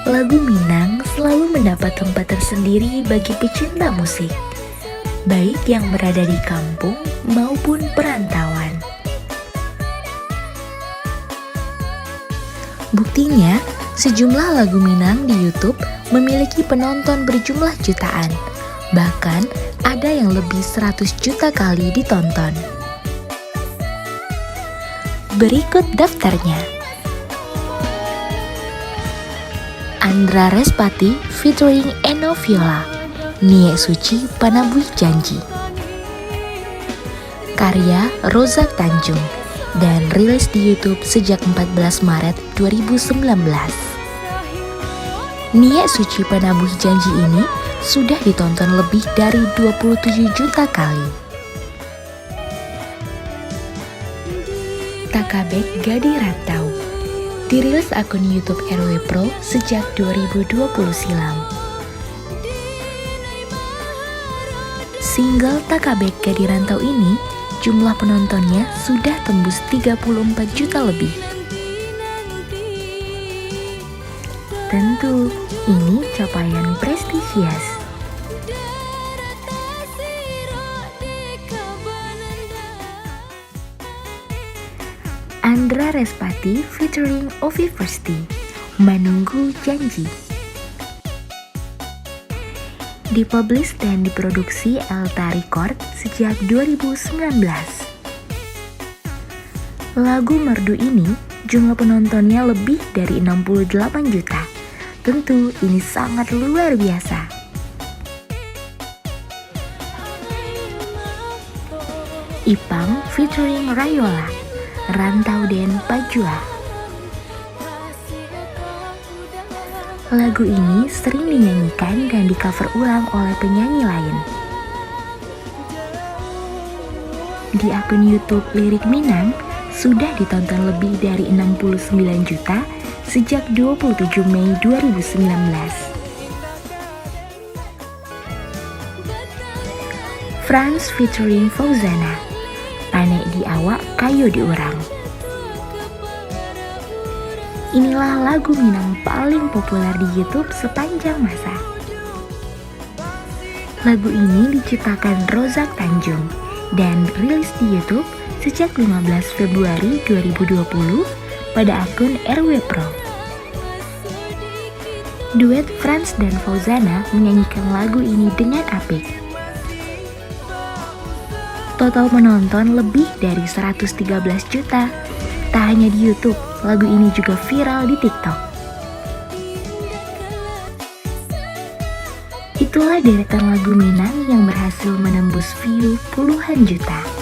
Lagu Minang selalu mendapat tempat tersendiri bagi pecinta musik, baik yang berada di kampung maupun perantauan. Buktinya, sejumlah lagu Minang di YouTube memiliki penonton berjumlah jutaan. Bahkan, ada yang lebih 100 juta kali ditonton. Berikut daftarnya. Andra Respati featuring Eno Viola, Nie Suci Panabuih Janji. Karya Rozak Tanjung dan rilis di YouTube sejak 14 Maret 2019. Nie Suci Panabuih Janji ini sudah ditonton lebih dari 27 juta kali. Takabek Gadi Rantau dirilis akun YouTube RW Pro sejak 2020 silam. Single Takabek Gadi Rantau ini jumlah penontonnya sudah tembus 34 juta lebih. Tentu, ini capaian prestisius. Andra Respati featuring Ovi Firsti, Menunggu Janji. Dipublish dan diproduksi Elta Record sejak 2019. Lagu merdu ini jumlah penontonnya lebih dari 68 juta. Tentu ini sangat luar biasa. Ipang featuring Rayola, Rantau Den Pajua. Lagu ini sering dinyanyikan dan di-cover ulang oleh penyanyi lain. Di akun YouTube Lirik Minang sudah ditonton lebih dari 69 juta sejak 27 Mei 2019. Franz featuring Fauzana, Panek di Awak Kayo Diurang. Inilah lagu Minang paling populer di YouTube sepanjang masa. Lagu ini diciptakan Rozak Tanjung dan rilis di YouTube sejak 15 Februari 2020 pada akun RW Pro. Duet Franz dan Fauzana menyanyikan lagu ini dengan apik. Total penonton lebih dari 113 juta. Tak hanya di YouTube, lagu ini juga viral di TikTok. Itulah deretan lagu Minang yang berhasil menembus view puluhan juta.